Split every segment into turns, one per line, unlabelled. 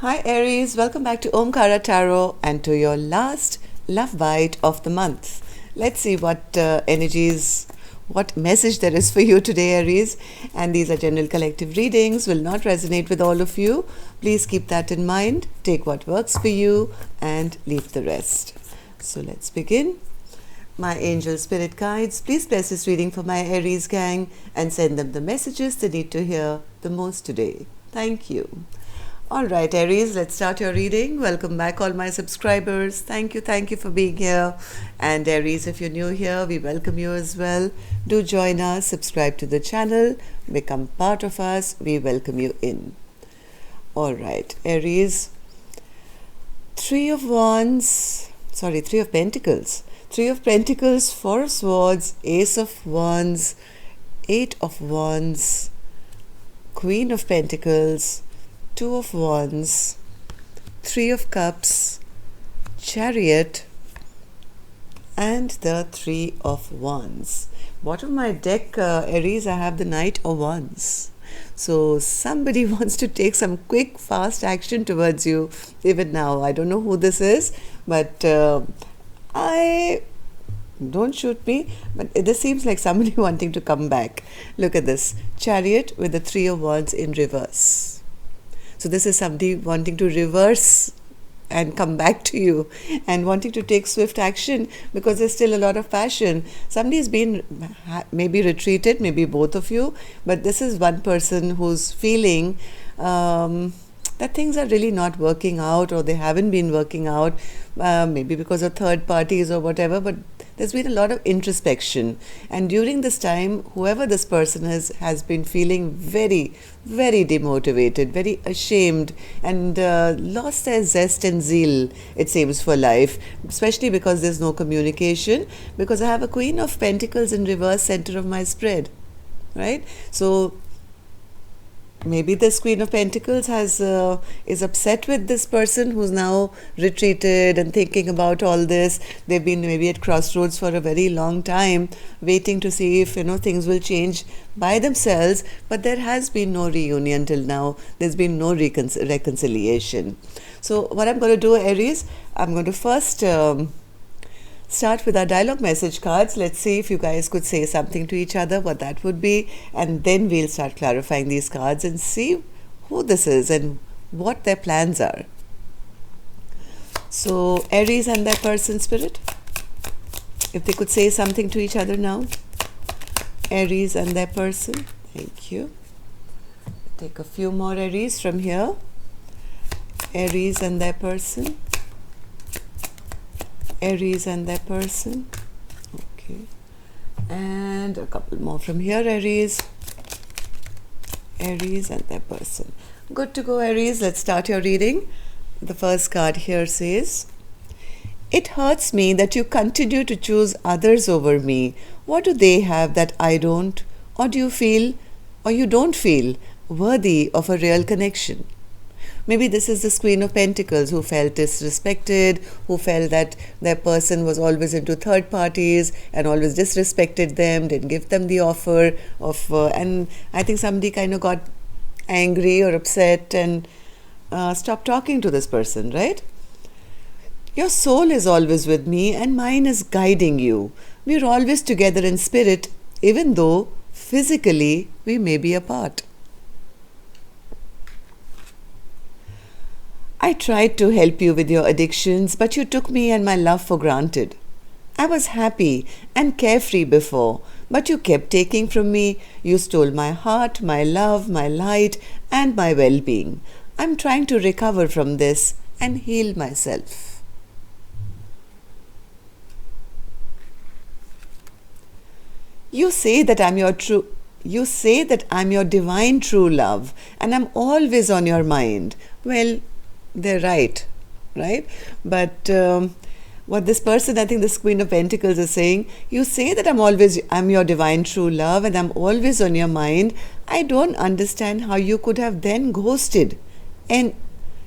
Hi Aries, welcome back to Omkara Tarot and to your last love bite of the month. Let's see what energies, what message there is for you today, Aries. And these are general collective readings, will not resonate with all of you. Please keep that in mind. Take what works for you and leave the rest. So let's begin. My angel spirit guides, please bless this reading for my Aries gang and send them the messages they need to hear the most today. Thank you. All right, Aries, let's start your reading. Welcome back, all my subscribers. Thank you for being here. And Aries, if you're new here, we welcome you as well. Do join us, subscribe to the channel, become part of us. We welcome you in. All right, Aries, Three of Pentacles. Three of Pentacles, Four of Swords, Ace of Wands, Eight of Wands, Queen of Pentacles, Two of Wands, Three of Cups, Chariot, and the Three of Wands. Bottom of my deck, Aries, I have the Knight of Wands. So somebody wants to take some quick, fast action towards you even now. I don't know who this is, but don't shoot me, but this seems like somebody wanting to come back. Look at this. Chariot with the Three of Wands in reverse. So this is somebody wanting to reverse and come back to you and wanting to take swift action because there's still a lot of passion. Somebody's been maybe retreated, maybe both of you, but this is one person who's feeling that things are really not working out, or they haven't been working out, maybe because of third parties or whatever, but there's been a lot of introspection. And during this time, whoever this person is has been feeling very, very demotivated, very ashamed, and lost their zest and zeal, it seems, for life, especially because there's no communication, because I have a Queen of Pentacles in reverse center of my spread, right? So maybe this Queen of Pentacles is upset with this person who's now retreated and thinking about all this. They've been maybe at crossroads for a very long time, waiting to see if things will change by themselves. But there has been no reunion till now. There's been no reconciliation. So what I'm going to do, Aries, I'm going to first start with our dialogue message cards. Let's see if you guys could say something to each other, what that would be, and then we'll start clarifying these cards and see who this is and what their plans are. So Aries and their person, spirit, if they could say something to each other now. Aries and their person. Thank you. Take a few more Aries from here. Aries and their person. Aries and their person. Okay. And a couple more from here, Aries. Aries and their person. Good to go, Aries. Let's start your reading. The first card here says, "It hurts me that you continue to choose others over me. What do they have that I don't? Or do you feel, or you don't feel, worthy of a real connection?" Maybe this is this Queen of Pentacles who felt disrespected, who felt that their person was always into third parties and always disrespected them, didn't give them the offer of, and I think somebody kind of got angry or upset and stopped talking to this person, right? "Your soul is always with me and mine is guiding you. We're always together in spirit, even though physically we may be apart. I tried to help you with your addictions, but you took me and my love for granted. I was happy and carefree before, but you kept taking from me. You stole my heart, my love, my light, and my well-being. I'm trying to recover from this and heal myself." You say that I'm your divine true love, and I'm always on your mind. Well, they're right? But what this person, I think this Queen of Pentacles is saying, you say that I'm your divine true love and I'm always on your mind. I don't understand how you could have then ghosted and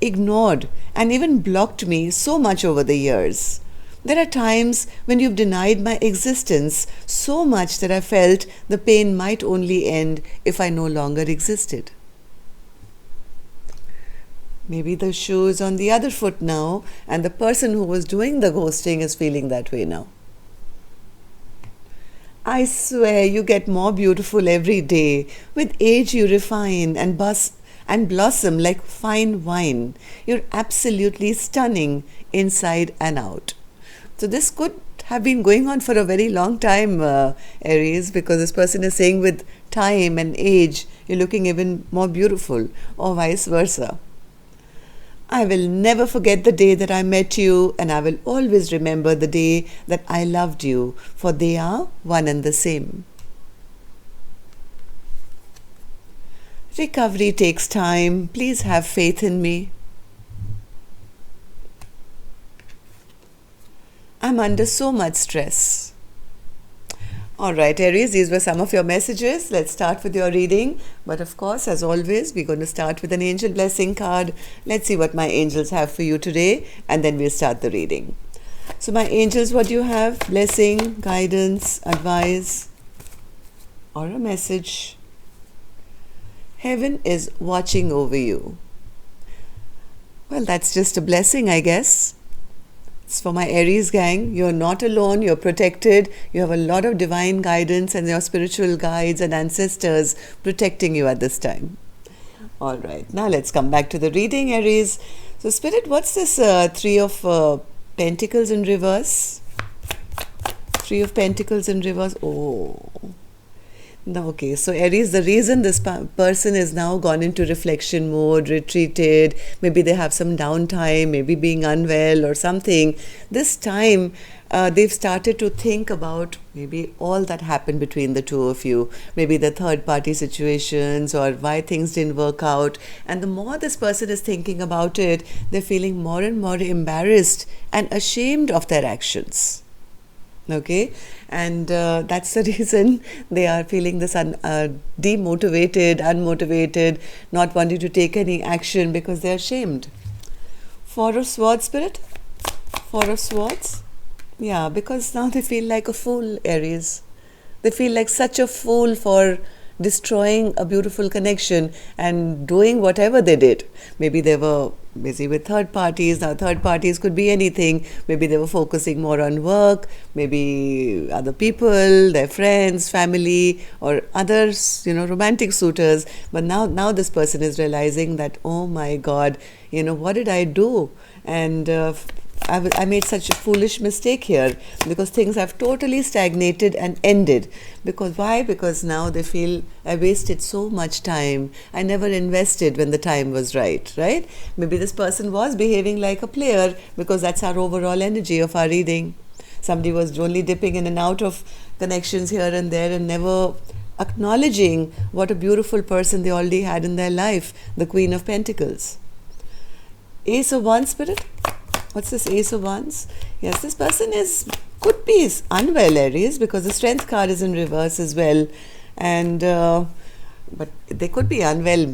ignored and even blocked me so much over the years. There are times when you've denied my existence so much that I felt the pain might only end if I no longer existed. Maybe the shoe is on the other foot now, and the person who was doing the ghosting is feeling that way now. I swear you get more beautiful every day. With age you refine and blossom like fine wine. You're absolutely stunning inside and out. So this could have been going on for a very long time, Aries, because this person is saying with time and age, you're looking even more beautiful, or vice versa. I will never forget the day that I met you, and I will always remember the day that I loved you, for they are one and the same. Recovery takes time. Please have faith in me. I'm under so much stress. Alright, Aries, these were some of your messages. Let's start with your reading. But of course, as always, we're going to start with an angel blessing card. Let's see what my angels have for you today, and then we'll start the reading. So my angels, what do you have? Blessing, guidance, advice, or a message? Heaven is watching over you. Well, that's just a blessing, I guess. It's for my Aries gang. You're not alone. You're protected. You have a lot of divine guidance and your spiritual guides and ancestors protecting you at this time. All right. Now let's come back to the reading, Aries. So Spirit, what's this Three of Pentacles in reverse? Three of Pentacles in reverse. Oh. No, okay, so Aries, the reason this person is now gone into reflection mode, retreated, maybe they have some downtime, maybe being unwell or something, this time they've started to think about maybe all that happened between the two of you, maybe the third party situations or why things didn't work out. And the more this person is thinking about it, they're feeling more and more embarrassed and ashamed of their actions. Okay, and that's the reason they are feeling this demotivated, unmotivated, not wanting to take any action because they are ashamed. Four of Swords, Spirit. Four of Swords. Yeah, because now they feel like a fool, Aries. They feel like such a fool for destroying a beautiful connection and doing whatever they did. Maybe they were busy with third parties. Now third parties could be anything. Maybe they were focusing more on work, maybe other people, their friends, family, or others, romantic suitors. But now this person is realizing that, oh my God, what did I do? And I made such a foolish mistake here, because things have totally stagnated and ended. Because why? Because now they feel I wasted so much time. I never invested when the time was right? Maybe this person was behaving like a player, because that's our overall energy of our reading. Somebody was only dipping in and out of connections here and there and never acknowledging what a beautiful person they already had in their life, the Queen of Pentacles. Ace of Wands, Spirit. What's this Ace of Wands? Yes, this person could be unwell, Aries, because the Strength card is in reverse as well. And but they could be unwell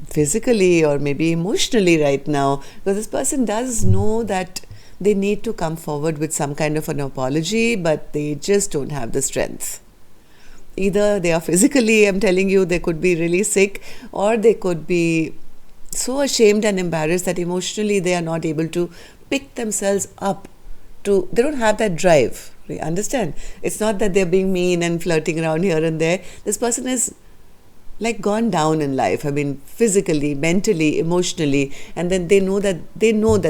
physically or maybe emotionally right now, because this person does know that they need to come forward with some kind of an apology, but they just don't have the strength. Either they are physically, I'm telling you, they could be really sick, or they could be so ashamed and embarrassed that emotionally they are not able to pick themselves up. They don't have that drive. You understand? It's not that they're being mean and flirting around here and there. This person is like gone down in life. I mean, physically, mentally, emotionally, and then they know that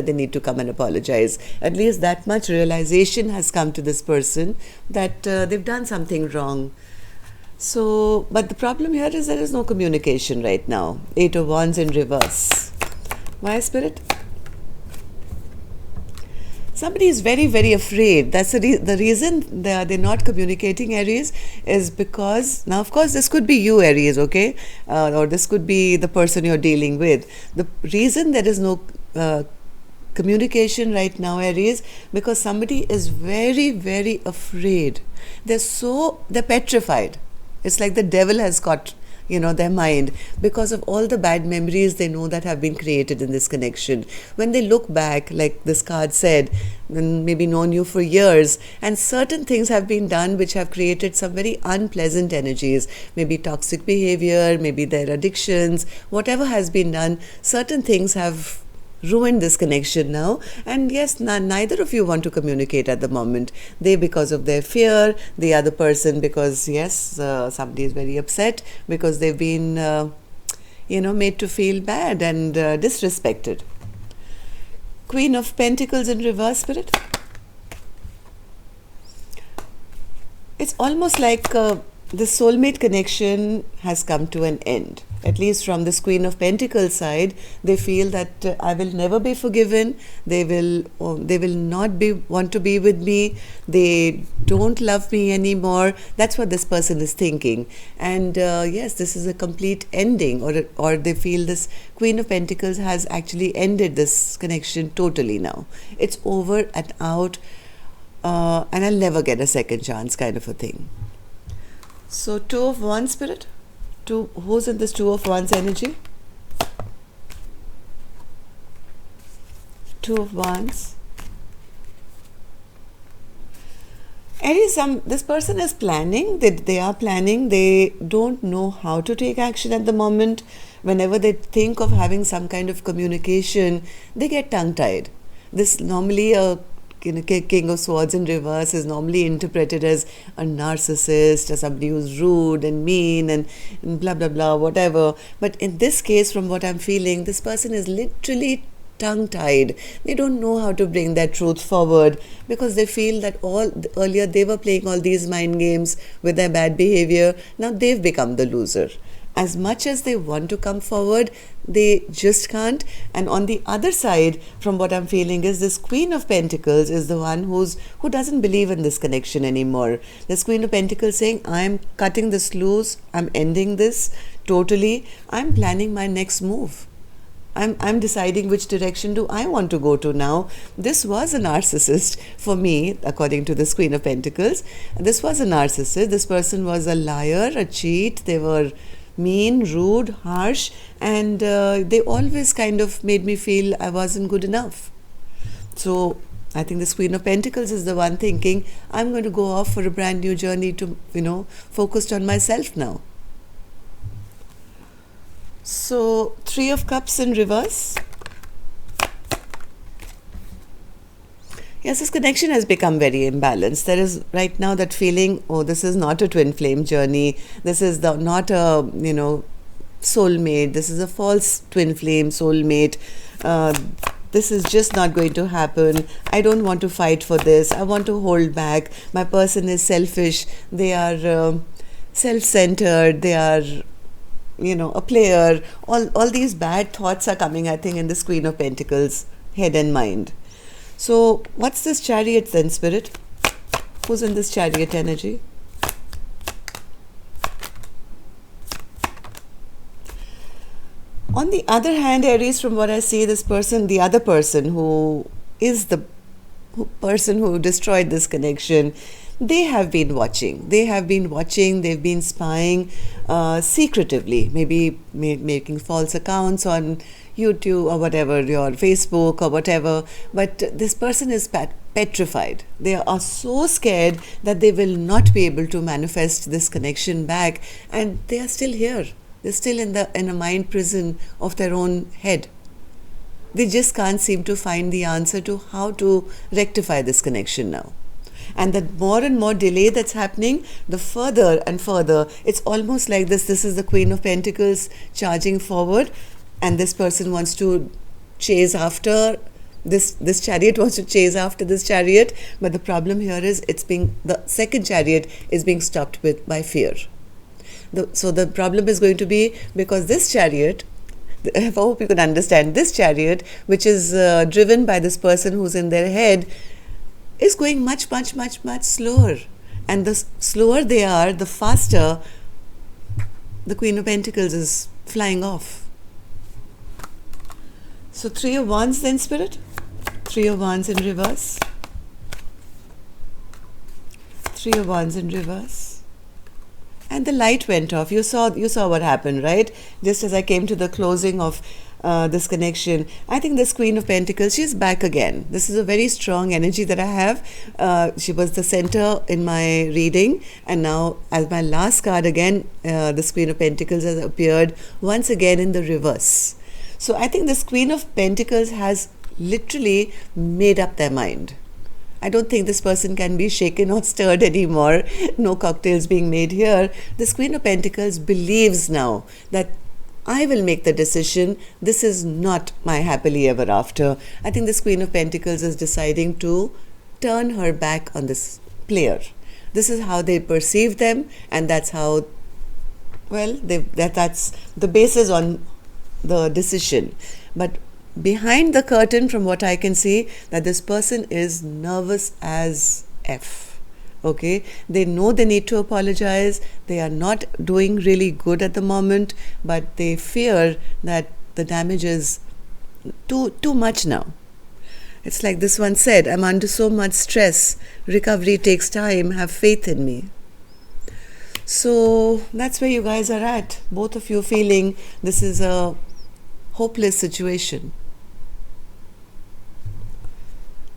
they need to come and apologize. At least that much realization has come to this person that they've done something wrong. So, but the problem here is there is no communication right now. Eight of Wands in reverse. Why, Spirit? Somebody is very, very afraid. That's the reason they're not communicating, Aries, is because, now of course this could be you, Aries, okay, or this could be the person you're dealing with. The reason there is no communication right now, Aries, because somebody is very, very afraid. They're petrified. It's like the devil has got their mind, because of all the bad memories they know that have been created in this connection. When they look back, like this card said, maybe known you for years, and certain things have been done which have created some very unpleasant energies, maybe toxic behavior, maybe their addictions, whatever has been done, certain things have ruined this connection now, and yes, neither of you want to communicate at the moment. They because of their fear, the other person because yes, somebody is very upset because they've been made to feel bad and disrespected. Queen of Pentacles in reverse, Spirit. It's almost like the soulmate connection has come to an end. At least from this Queen of Pentacles side, they feel that I will never be forgiven. They will not want to be with me. They don't love me anymore. That's what this person is thinking. And yes, this is a complete ending, or they feel this Queen of Pentacles has actually ended this connection totally now. It's over and out, and I'll never get a second chance, kind of a thing. So, Two of Wands, Spirit. Who's in this Two of Wands energy? Two of Wands. Aries, this person is planning. They are planning. They don't know how to take action at the moment. Whenever they think of having some kind of communication, they get tongue-tied. This normally a King of Swords in reverse is normally interpreted as a narcissist, or somebody who's rude and mean and blah blah blah, whatever. But in this case, from what I'm feeling, this person is literally tongue-tied. They don't know how to bring their truth forward because they feel that earlier they were playing all these mind games with their bad behavior. Now they've become the loser. As much as they want to come forward, they just can't. And on the other side, from what I'm feeling, is this Queen of Pentacles is the one who doesn't believe in this connection anymore. This Queen of Pentacles saying, I'm cutting this loose, I'm ending this totally, I'm planning my next move. I'm deciding which direction do I want to go to now. This was a narcissist for me, according to this Queen of Pentacles. This was a narcissist. This person was a liar, a cheat. They were mean, rude, harsh, and they always kind of made me feel I wasn't good enough. So I think this Queen of Pentacles is the one thinking, I'm going to go off for a brand new journey to, focused on myself now. So, Three of Cups in reverse. Yes, this connection has become very imbalanced. There is right now that feeling, oh, this is not a twin flame journey. This is not a, soulmate. This is a false twin flame soulmate. This is just not going to happen. I don't want to fight for this. I want to hold back. My person is selfish. They are self-centered. They are, a player. All these bad thoughts are coming, I think, in this Queen of Pentacles head and mind. So, what's this Chariot then, Spirit? Who's in this Chariot energy? On the other hand, Aries, from what I see, this person, the other person who is the person who destroyed this connection, they have been watching. They've been spying secretively, maybe making false accounts on YouTube or whatever, your Facebook or whatever. But this person is petrified. They are so scared that they will not be able to manifest this connection back, and they are still here. They're still in a mind prison of their own head. They just can't seem to find the answer to how to rectify this connection now. And the more and more delay that's happening, the further and further, it's almost like this is the Queen of Pentacles charging forward, and this person wants to chase after this chariot, wants to chase after this chariot. But the problem here is the second chariot is being stopped by fear. So the problem is going to be, because this chariot, I hope you can understand, this chariot, which is driven by this person who's in their head, is going much, much, much, much slower. And the slower they are, the faster the Queen of Pentacles is flying off. So, Three of Wands then, Spirit? Three of Wands in reverse. Three of Wands in reverse. And the light went off. You saw what happened, right? Just as I came to the closing of this connection, I think this Queen of Pentacles, she's back again. This is a very strong energy that I have. She was the center in my reading, and now as my last card again, this Queen of Pentacles has appeared once again in the reverse. So I think this Queen of Pentacles has literally made up their mind. I don't think this person can be shaken or stirred anymore. No cocktails being made here. This Queen of Pentacles believes now that I will make the decision. This is not my happily ever after. I think this Queen of Pentacles is deciding to turn her back on this player. This is how they perceive them, and that's how, well, that's the basis on the decision. But behind the curtain, from what I can see, that this person is nervous as F. Okay, they know they need to apologize. They are not doing really good at the moment, but they fear that the damage is too much now. It's like this one said, I'm under so much stress. Recovery takes time. Have faith in me. So that's where you guys are at. Both of you feeling this is a hopeless situation.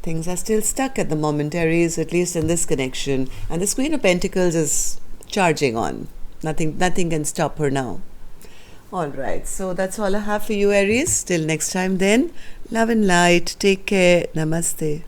Things are still stuck at the moment, Aries, at least in this connection. And this Queen of Pentacles is charging on. Nothing can stop her now. Alright, so that's all I have for you, Aries. Till next time then. Love and light. Take care. Namaste.